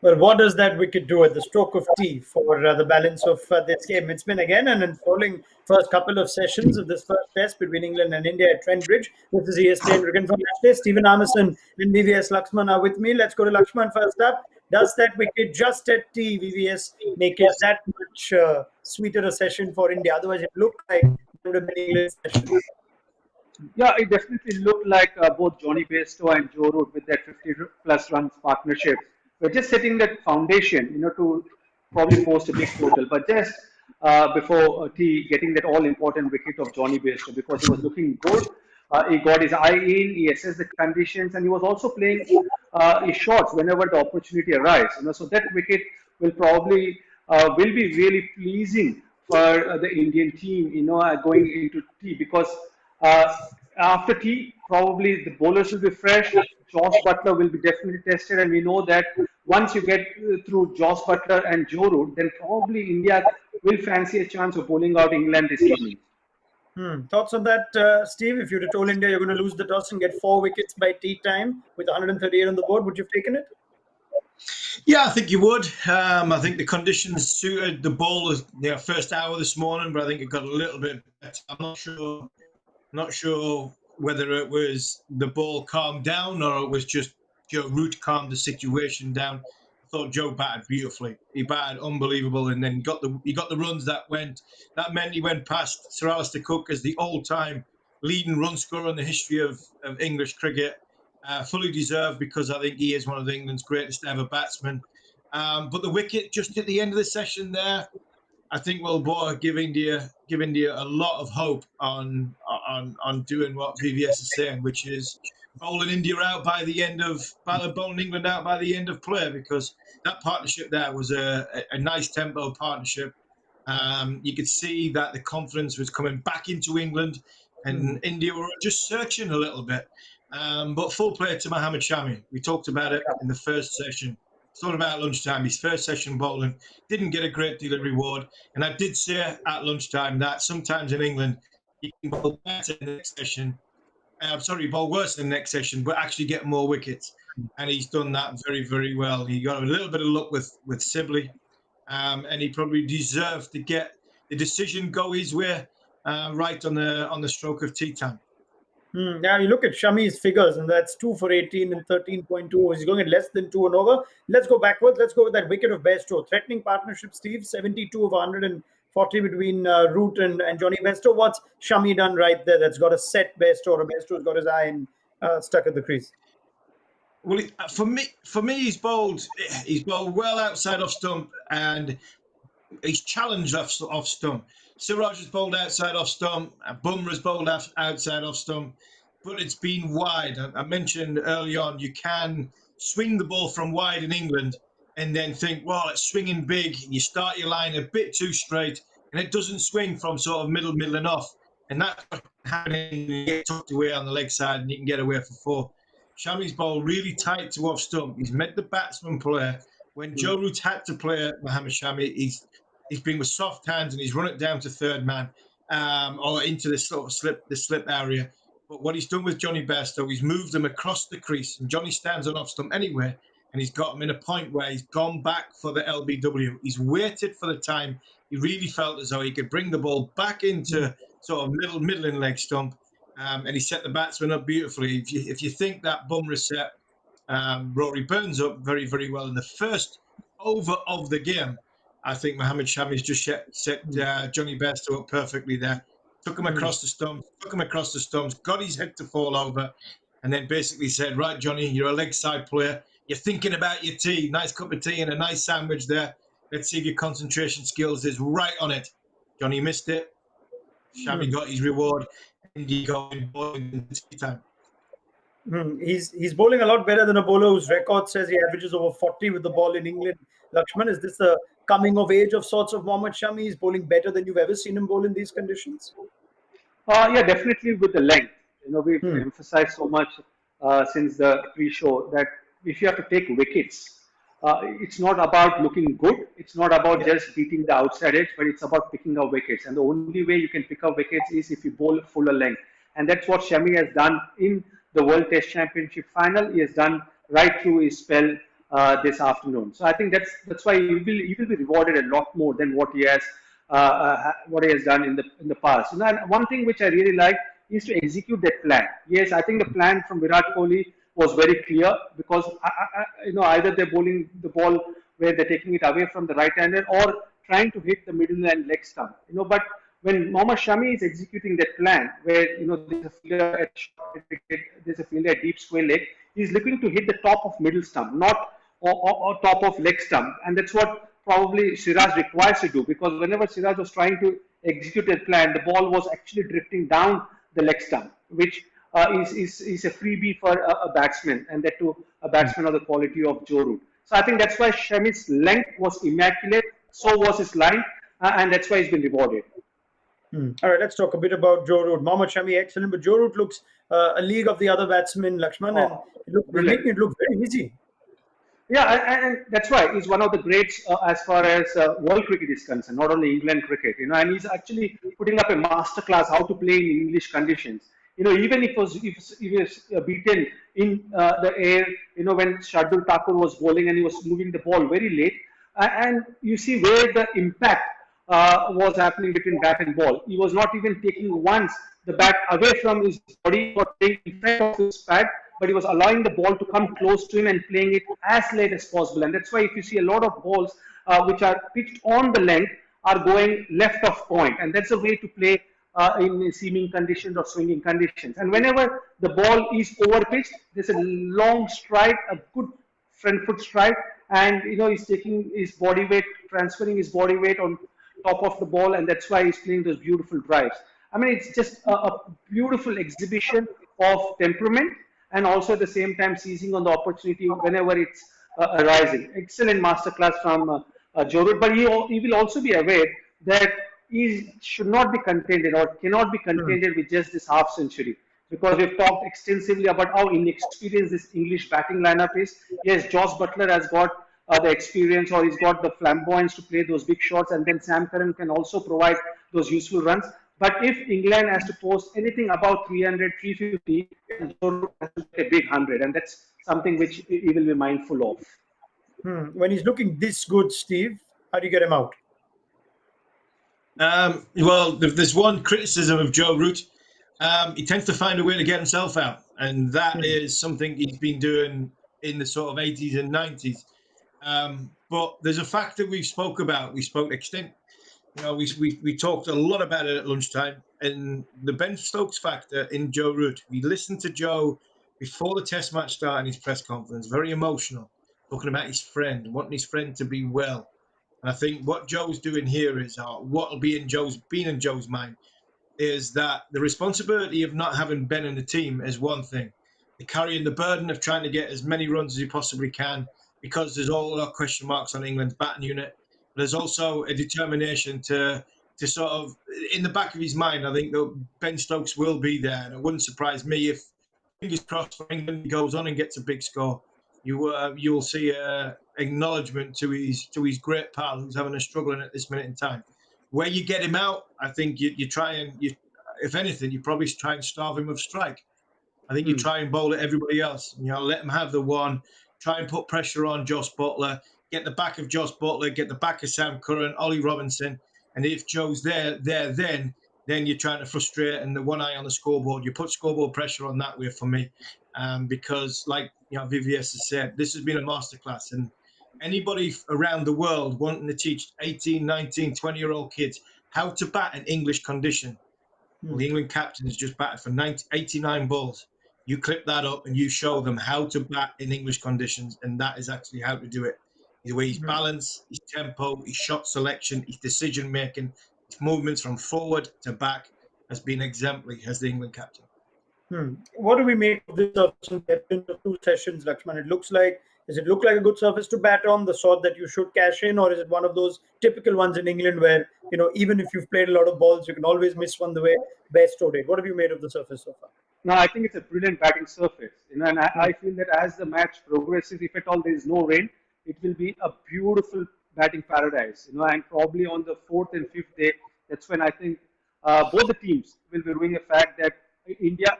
Well, what does that wicket do at the stroke of tea for the balance of this game? It's been again an enthralling first couple of sessions of this first test between England and India at Trent Bridge. This is ESPN Cricket for Matchday. Stephen Harmison and VVS Laxman are with me. Let's go to Laxman first up. Does that wicket just at tea, VVS, make it that much sweeter a session for India? Otherwise, it looked like it would have been England's session. Yeah, it definitely looked like both Johnny Bairstow and Joe Root with that 50-plus runs partnership. We're just setting that foundation, to probably post a big total. But just before T getting that all-important wicket of Johnny Bairstow because he was looking good. He got his eye in, he assessed the conditions, and he was also playing his shots whenever the opportunity arrives. So that wicket will probably will be really pleasing for the Indian team, going into T because. After tea, probably the bowlers will be fresh. Josh Butler will be definitely tested, and we know that once you get through Josh Butler and Joe Root, then probably India will fancy a chance of bowling out England this evening. Thoughts on that, Steve? If you'd have told India you're going to lose the toss and get 4 wickets by tea time with 138 on the board, would you have taken it? Yeah, I think you would. I think the conditions suited the bowlers first hour this morning, but I think it got a little bit better. I'm not sure whether it was the ball calmed down or it was just Joe Root calmed the situation down. I thought Joe batted beautifully. He batted unbelievable, and then he got the runs that went. That meant he went past Sir Alistair Cook as the all-time leading run scorer in the history of English cricket. Fully deserved because I think he is one of England's greatest ever batsmen. But the wicket just at the end of the session there, I think will give India a lot of hope on doing what VVS is saying, which is bowling India out by the end of bowling England out by the end of play, because that partnership there was a nice tempo partnership. You could see that the confidence was coming back into England, and India were just searching a little bit. But full play to Mohammad Shami. We talked about it in the first session. It's all about lunchtime. His first session bowling didn't get a great deal of reward. And I did say at lunchtime that sometimes in England, you can bowl better in the next session. Bowl worse in the next session, but actually get more wickets. And he's done that very, very well. He got a little bit of luck with Sibley. And he probably deserved to get the decision go his way right on the stroke of tea time. Now you look at Shami's figures, and that's 2 for 18 and 13.2. He's going at less than 2 and over. Let's go backwards. Let's go with that wicket of Bairstow. Threatening partnership, Steve. 72 of 140 between Root and Johnny Bairstow. What's Shami done right there that's got a set Bairstow, or Bairstow's got his eye in, stuck at the crease? Well, for me, he's bowled well outside off stump, and he's challenged off stump. Siraj has bowled outside off stump, Bumrah's bowled outside off stump, but it's been wide. I mentioned early on, you can swing the ball from wide in England and then think, well, it's swinging big. You start your line a bit too straight, and it doesn't swing from sort of middle and off. And that's what's happening. You get tucked away on the leg side and you can get away for 4. Shami's bowled really tight to off stump. He's met the batsman play. When Joe Root had to play Mohammad Shami, he's been with soft hands and he's run it down to third man or into the sort of slip area. But what he's done with Johnny Bairstow, he's moved him across the crease, and Johnny stands on off stump anyway, and he's got him in a point where he's gone back for the LBW. He's waited for the time. He really felt as though he could bring the ball back into sort of middling leg stump, and he set the batsman up beautifully. If you think that Bumrah set Rory Burns up very, very well in the first over of the game, I think Mohammad Shami's just set Johnny Bairstow up perfectly there. Took him across the stumps, got his head to fall over, and then basically said, right, Johnny, you're a leg side player. You're thinking about your tea. Nice cup of tea and a nice sandwich there. Let's see if your concentration skills is right on it. Johnny missed it. Shami got his reward. And he got in bowling tea time. He's bowling a lot better than a bowler whose record says he averages over 40 with the ball in England. Lakshman, is this the coming of age of sorts of Mohammad Shami? He's bowling better than you've ever seen him bowl in these conditions? Yeah, definitely with the length. We've emphasized so much since the pre-show that if you have to take wickets, it's not about looking good. It's not about just beating the outside edge, but it's about picking up wickets. And the only way you can pick up wickets is if you bowl fuller length. And that's what Shami has done in the World Test Championship final. He has done right through his spell this afternoon. So I think that's why he will be rewarded a lot more than what he has done in the past. And one thing which I really like is to execute that plan. Yes, I think the plan from Virat Kohli was very clear because either they're bowling the ball where they're taking it away from the right-hander or trying to hit the middle and leg stump. But when Mohammad Shami is executing that plan, where there's a fielder at short wicket, there's a fielder at deep square leg, he's looking to hit the top of middle stump, not or top of leg stump, and that's what probably Siraj requires to do, because whenever Siraj was trying to execute that plan, the ball was actually drifting down the leg stump, which is a freebie for a batsman, and that to a batsman of the quality of Joe Root. So I think that's why Shami's length was immaculate, so was his line, and that's why he's been rewarded. All right, let's talk a bit about Joe Root. Mohammad Shami, excellent, but Joe Root looks a league of the other batsmen, Laxman, and making it look very easy. Yeah, and that's why he's one of the greats as far as world cricket is concerned, not only England cricket. And he's actually putting up a masterclass how to play in English conditions. Even if he was beaten in the air, when Shardul Thakur was bowling and he was moving the ball very late, and you see where the impact was happening between bat and ball. He was not even taking once the bat away from his body or playing in front of his pad, but he was allowing the ball to come close to him and playing it as late as possible. And that's why if you see a lot of balls which are pitched on the length are going left of point, and that's a way to play in seaming conditions or swinging conditions. And whenever the ball is over pitched, there's a long stride, a good front foot stride, and he's taking his body weight, transferring his body weight on top of the ball, and that's why he's playing those beautiful drives. I mean, it's just a beautiful exhibition of temperament, and also at the same time seizing on the opportunity whenever it's arising. Excellent masterclass from Joe Root, but he will also be aware that he should not be contented or cannot be contented with just this half century, because we've talked extensively about how inexperienced this English batting lineup is. Yes, Josh Butler has got the experience, or he's got the flamboyance to play those big shots, and then Sam Curran can also provide those useful runs. But if England has to post anything about 300, 350, Joe Root has to get a big 100, and that's something which he will be mindful of. When he's looking this good, Steve, how do you get him out? Well, there's one criticism of Joe Root. He tends to find a way to get himself out, and that is something he's been doing in the sort of 80s and 90s. But there's a factor we spoke about. We spoke extent. We talked a lot about it at lunchtime, and the Ben Stokes factor in Joe Root. We listened to Joe before the Test match started in his press conference, very emotional, talking about his friend, wanting his friend to be well. And I think what Joe's doing here is, what will be in Joe's mind, is that the responsibility of not having Ben in the team is one thing. They're carrying the burden of trying to get as many runs as you possibly can, because there's all our question marks on England's batting unit. There's also a determination to sort of, in the back of his mind, I think that Ben Stokes will be there. And it wouldn't surprise me if, fingers crossed for England, he goes on and gets a big score. You'll see acknowledgement to his great pal who's having a struggling at this minute in time. Where you get him out, I think you try and, if anything, you probably try and starve him of strike. I think you try and bowl at everybody else. Let him have the one. Try and put pressure on Josh Butler. Get the back of Josh Butler. Get the back of Sam Curran, Ollie Robinson. And if Joe's there, then you're trying to frustrate, and the one eye on the scoreboard. You put scoreboard pressure on that way for me, because like Viviers has said, this has been a masterclass, and anybody around the world wanting to teach 18, 19, 20-year-old kids how to bat in English condition. Well, the England captain has just batted for 89 balls. You clip that up and you show them how to bat in English conditions, and that is actually how to do it. The way his balance, his tempo, his shot selection, his decision making, his movements from forward to back has been exemplary as the England captain. What do we make of this surface in the 2 sessions, Laxman? Does it look like a good surface to bat on, the sort that you should cash in, or is it one of those typical ones in England where, even if you've played a lot of balls, you can always miss one the way Bairstow did? What have you made of the surface so far? No, I think it's a brilliant batting surface. And I feel that as the match progresses, if at all there is no rain, it will be a beautiful batting paradise. And probably on the 4th and 5th day, that's when I think both the teams will be ruining the fact that India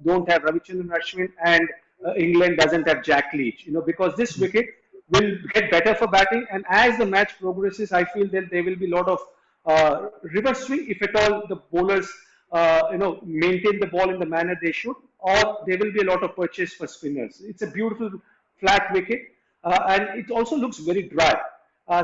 don't have Ravichandran Ashwin and England doesn't have Jack Leach. Because this wicket will get better for batting. And as the match progresses, I feel that there will be a lot of reverse swing if at all the bowlers maintain the ball in the manner they should, or there will be a lot of purchase for spinners. It's a beautiful flat wicket, and it also looks very dry.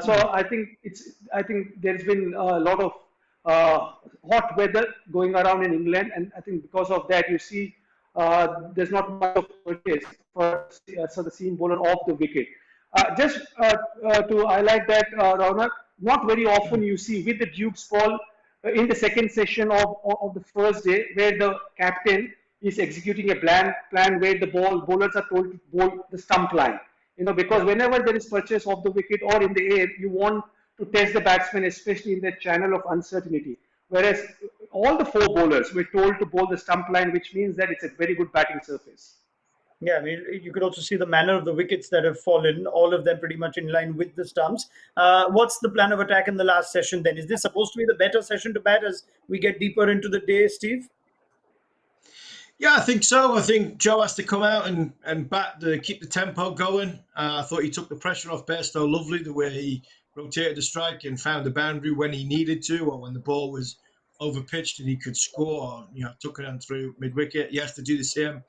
So I think there's been a lot of hot weather going around in England, and I think because of that, you see there's not much of purchase for the seam bowler off the wicket. Just to highlight that, Raunak, not very often you see with the Duke's ball in the second session of the first day where the captain is executing a plan where the bowlers are told to bowl the stump line. Because whenever there is purchase of the wicket or in the air, you want to test the batsman, especially in that channel of uncertainty. Whereas all the four bowlers were told to bowl the stump line, which means that it's a very good batting surface. Yeah, I mean, you could also see the manner of the wickets that have fallen, all of them pretty much in line with the stumps. What's the plan of attack in the last session then? Is this supposed to be the better session to bat as we get deeper into the day, Steve? Yeah, I think so. I think Joe has to come out and bat to keep the tempo going. I thought he took the pressure off Bairstow lovely, the way he rotated the strike and found the boundary when he needed to, or when the ball was over pitched and he could score, or, took it on through mid wicket. He has to do the same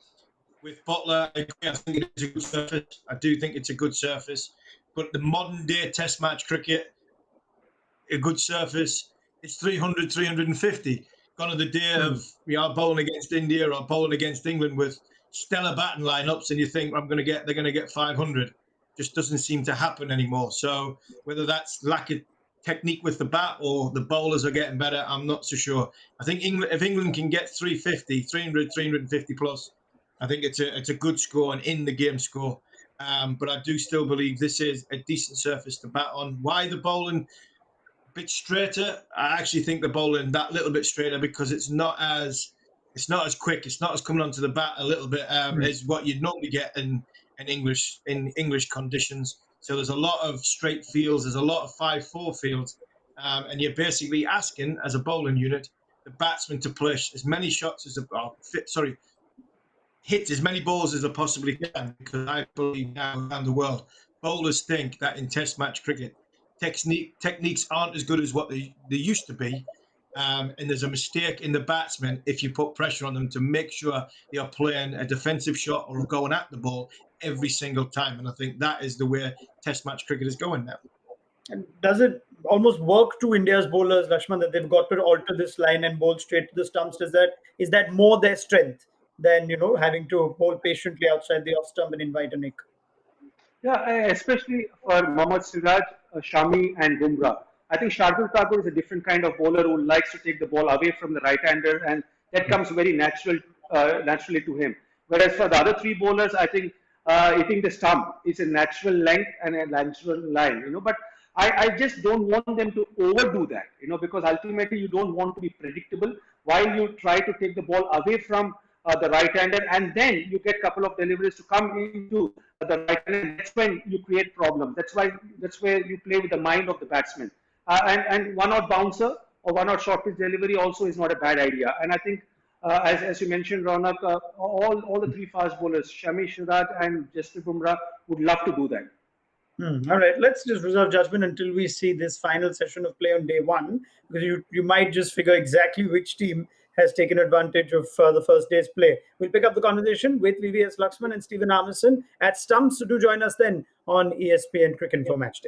with Butler. I think it's a good surface. I do think it's a good surface. But the modern day Test match cricket, a good surface, it's 300, 350. Gone are the day of bowling against India or bowling against England with stellar batting lineups, and you think they're going to get 500. Just doesn't seem to happen anymore. So whether that's lack of technique with the bat or the bowlers are getting better, I'm not so sure. I think if England can get 350, 300, 350 plus, I think it's a good score and in the game score. But I do still believe this is a decent surface to bat on. Why the bowling bit straighter? I actually think the bowling that little bit straighter because it's not as quick. It's not as coming onto the bat a little bit as what you'd normally get in English conditions. So there's a lot of straight fields. There's a lot of 5-4 fields, and you're basically asking as a bowling unit the batsman to push as many shots as hit as many balls as they possibly can, because I believe now around the world, bowlers think that in Test match cricket, techniques aren't as good as what they used to be. And there's a mistake in the batsmen if you put pressure on them to make sure they are playing a defensive shot or going at the ball every single time. And I think that is the way Test match cricket is going now. And does it almost work to India's bowlers, Laxman, that they've got to alter this line and bowl straight to the stumps? Is that more their strength than having to bowl patiently outside the off stump and invite a nick? Yeah, especially for Mohammad Siraj, Shami, and Bumrah. I think Shardul Thakur is a different kind of bowler who likes to take the ball away from the right-hander, and that comes very naturally to him. Whereas for the other three bowlers, I think hitting the stump is a natural length and a natural line. But I just don't want them to overdo that, because ultimately you don't want to be predictable while you try to take the ball away from the right-hander, and then you get a couple of deliveries to come into the right-hander. That's when you create problems. That's where you play with the mind of the batsman. And one-out bouncer or one-out short pitch delivery also is not a bad idea. And I think, as you mentioned, Raunak, all the three fast bowlers, Shami, Siraj, and Jasprit Bumrah, would love to do that. All right, let's just reserve judgment until we see this final session of play on day one, because you might just figure exactly which team has taken advantage of the first day's play. We'll pick up the conversation with VVS Laxman and Stephen Harmison at Stumps. So do join us then on ESPN Cricket Info Matchday.